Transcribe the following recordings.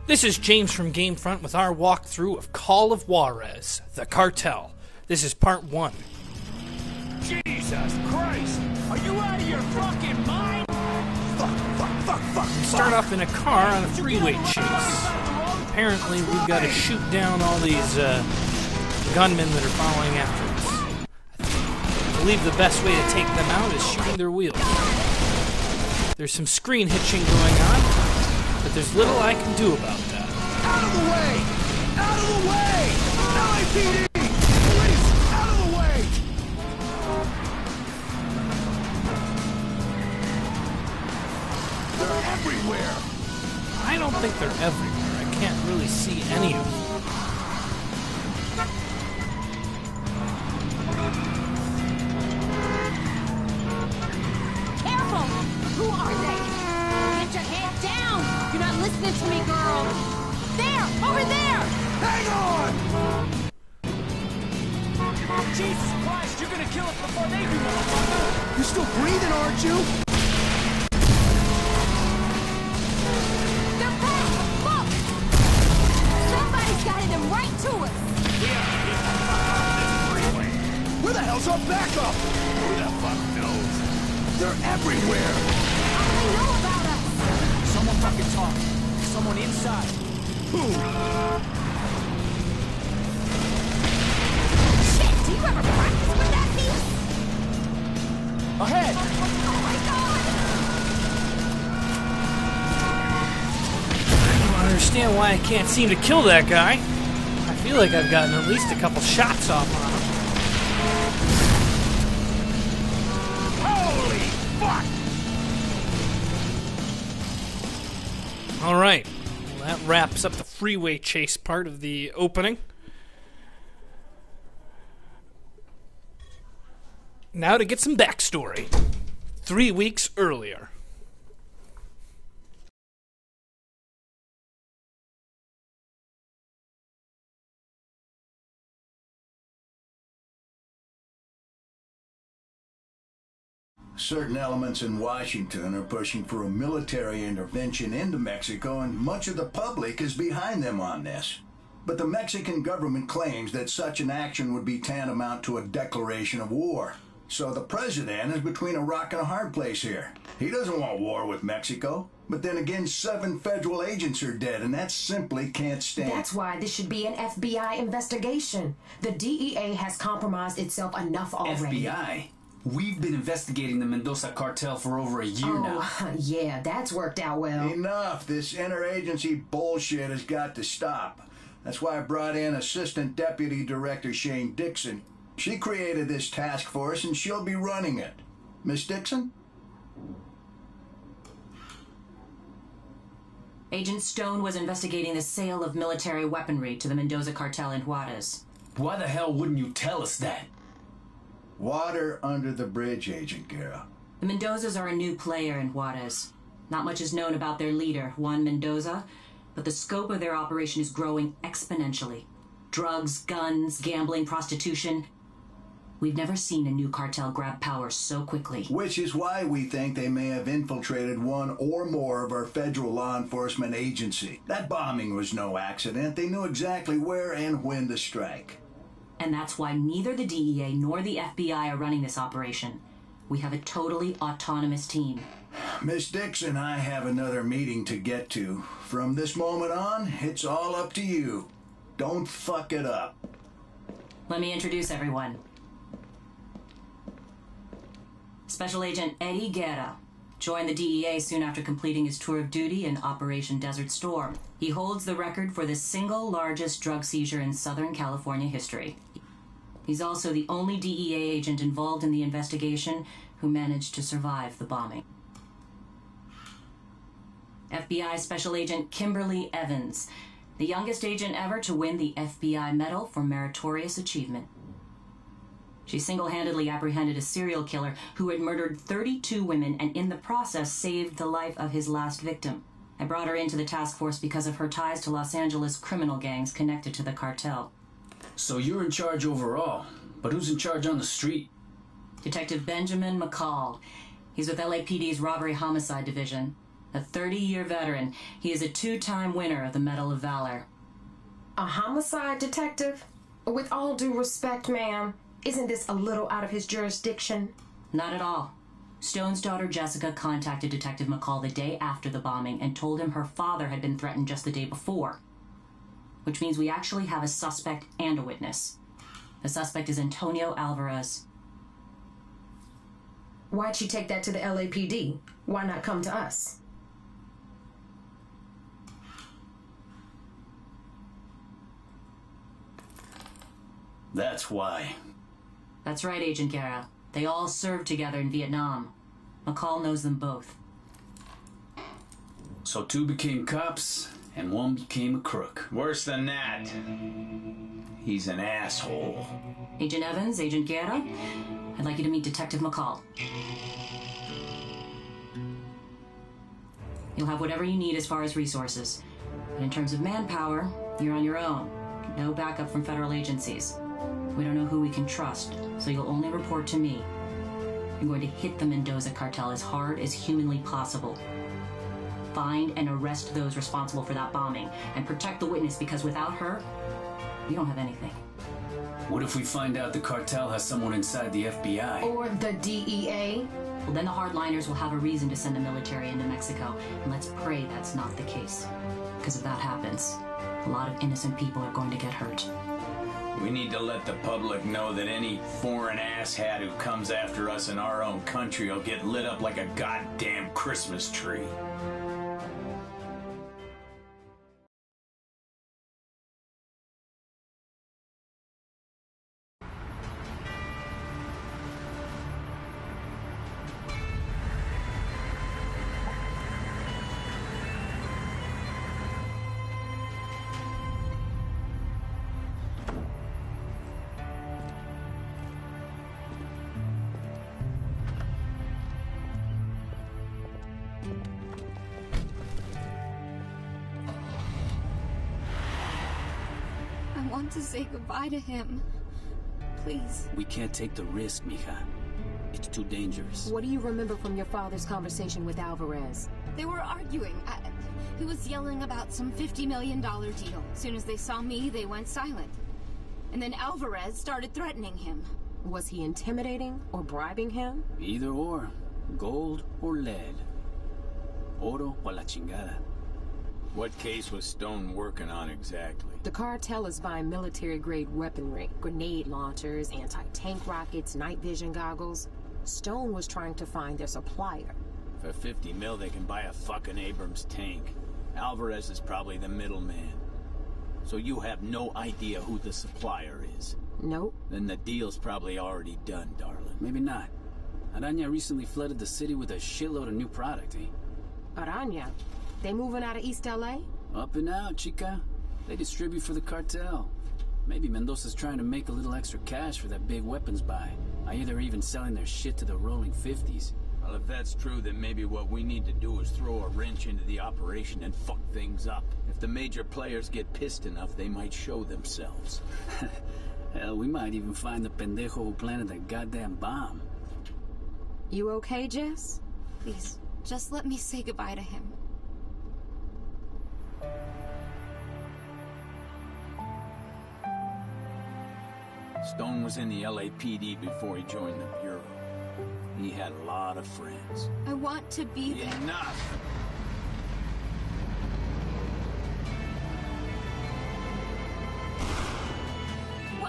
This is James from Gamefront with our walkthrough of Call of Juarez, the Cartel. This is part 1. Jesus Christ! Are you out of your fucking mind? Fuck. We start off in a car on a freeway chase. Apparently we've got to shoot down all these gunmen that are following after us. I believe the best way to take them out is shooting their wheels. There's some screen hitching going on, but there's little I can do about that. Out of the way! Out of the way! LAPD! Police! Out of the way! They're everywhere! I don't think they're everywhere. I can't really see any of them. Careful! Who are they? Get your head down! You're not listening to me, girl! There! Over there! Hang on! Jesus Christ, you're gonna kill us before they do, motherfucker! You're still breathing, aren't you? They're back! Look! Somebody's guiding them right to us! We have to get the fuck off this freeway! Where the hell's our backup? Who the fuck knows? They're everywhere! How do they know about us? Someone fucking talk. Someone inside. Who? Shit! Do you ever practice with that piece? Ahead! Oh my god! I don't understand why I can't seem to kill that guy. I feel like I've gotten at least a couple shots off on him. Holy fuck! Alright, well, that wraps up the freeway chase part of the opening. Now to get some backstory. 3 weeks earlier. Certain elements in Washington are pushing for a military intervention into Mexico, and much of the public is behind them on this. But the Mexican government claims that such an action would be tantamount to a declaration of war. So the president is between a rock and a hard place here. He doesn't want war with Mexico, but then again 7 federal agents are dead, and that simply can't stand. That's why this should be an FBI investigation. The DEA has compromised itself enough already. FBI? We've been investigating the Mendoza cartel for over a year now. Oh, yeah, that's worked out well. Enough. This interagency bullshit has got to stop. That's why I brought in Assistant Deputy Director Shane Dixon. She created this task force, and she'll be running it. Miss Dixon? Agent Stone was investigating the sale of military weaponry to the Mendoza cartel in Juarez. Why the hell wouldn't you tell us that? Water under the bridge, Agent Guerra. The Mendozas are a new player in Juarez. Not much is known about their leader, Juan Mendoza, but the scope of their operation is growing exponentially. Drugs, guns, gambling, prostitution. We've never seen a new cartel grab power so quickly. Which is why we think they may have infiltrated one or more of our federal law enforcement agency. That bombing was no accident. They knew exactly where and when to strike. And that's why neither the DEA nor the FBI are running this operation. We have a totally autonomous team. Miss Dixon, I have another meeting to get to. From this moment on, it's all up to you. Don't fuck it up. Let me introduce everyone. Special Agent Eddie Guerra joined the DEA soon after completing his tour of duty in Operation Desert Storm. He holds the record for the single largest drug seizure in Southern California history. He's also the only DEA agent involved in the investigation who managed to survive the bombing. FBI Special Agent Kimberly Evans, the youngest agent ever to win the FBI Medal for Meritorious Achievement. She single-handedly apprehended a serial killer who had murdered 32 women and in the process saved the life of his last victim. I brought her into the task force because of her ties to Los Angeles criminal gangs connected to the cartel. So you're in charge overall, but who's in charge on the street? Detective Benjamin McCall. He's with LAPD's Robbery Homicide Division. A 30-year veteran. He is a 2-time winner of the Medal of Valor. A homicide detective? With all due respect, ma'am, isn't this a little out of his jurisdiction? Not at all. Stone's daughter Jessica contacted Detective McCall the day after the bombing and told him her father had been threatened just the day before. Which means we actually have a suspect and a witness. The suspect is Antonio Alvarez. Why'd she take that to the LAPD? Why not come to us? That's why. That's right, Agent Guerra. They all served together in Vietnam. McCall knows them both. So 2 became cops, and 1 became a crook. Worse than that. He's an asshole. Agent Evans, Agent Guerra, I'd like you to meet Detective McCall. You'll have whatever you need as far as resources. But in terms of manpower, you're on your own. No backup from federal agencies. We don't know who we can trust, so you'll only report to me. You're going to hit the Mendoza cartel as hard as humanly possible. Find and arrest those responsible for that bombing, and protect the witness, because without her, we don't have anything. What if we find out the cartel has someone inside the FBI? Or the DEA? Well, then the hardliners will have a reason to send the military into Mexico, and let's pray that's not the case. Because if that happens, a lot of innocent people are going to get hurt. We need to let the public know that any foreign asshat who comes after us in our own country will get lit up like a goddamn Christmas tree. I want to say goodbye to him. Please. We can't take the risk, mija. It's too dangerous. What do you remember from your father's conversation with Alvarez? They were arguing. He was yelling about some $50 million deal. As soon as they saw me, they went silent. And then Alvarez started threatening him. Was he intimidating or bribing him? Either or. Gold or lead. Oro o la chingada. What case was Stone working on exactly? The cartel is buying military-grade weaponry, grenade launchers, anti-tank rockets, night vision goggles. Stone was trying to find their supplier. For 50 mil, they can buy a fucking Abrams tank. Alvarez is probably the middleman. So you have no idea who the supplier is? Nope. Then the deal's probably already done, darling. Maybe not. Araña recently flooded the city with a shitload of new product, eh? Araña? They moving out of East LA? Up and out, chica. They distribute for the cartel. Maybe Mendoza's trying to make a little extra cash for that big weapons buy. Either even selling their shit to the rolling 50s. Well, if that's true, then maybe what we need to do is throw a wrench into the operation and fuck things up. If the major players get pissed enough, they might show themselves. Hell, we might even find the pendejo who planted that goddamn bomb. You okay, Jess? Please, just let me say goodbye to him. Stone was in the LAPD before he joined the Bureau. He had a lot of friends. I want to be there. Enough!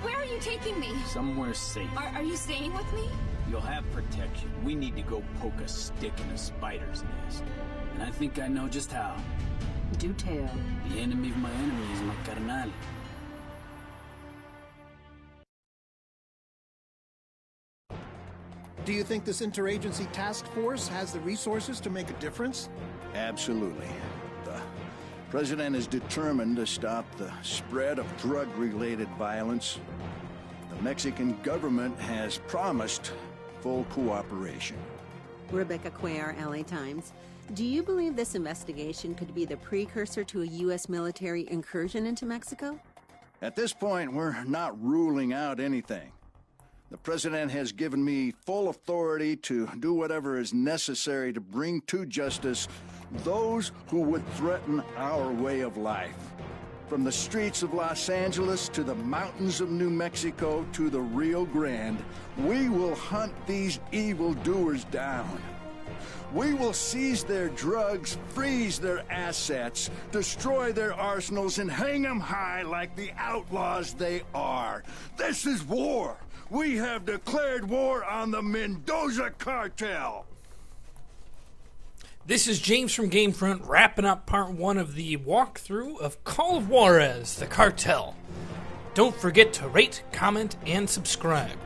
Where are you taking me? Somewhere safe. Are you staying with me? You'll have protection. We need to go poke a stick in a spider's nest. And I think I know just how. Do tell. The enemy of my enemy is my carnal. Do you think this interagency task force has the resources to make a difference? Absolutely. The president is determined to stop the spread of drug-related violence. The Mexican government has promised full cooperation. Rebecca Cuellar, LA Times. Do you believe this investigation could be the precursor to a U.S. military incursion into Mexico? At this point, we're not ruling out anything. The President has given me full authority to do whatever is necessary to bring to justice those who would threaten our way of life. From the streets of Los Angeles to the mountains of New Mexico to the Rio Grande, we will hunt these evildoers down. We will seize their drugs, freeze their assets, destroy their arsenals, and hang them high like the outlaws they are. This is war. We have declared war on the Mendoza Cartel. This is James from Gamefront, wrapping up part 1 of the walkthrough of Call of Juarez, the Cartel. Don't forget to rate, comment, and subscribe.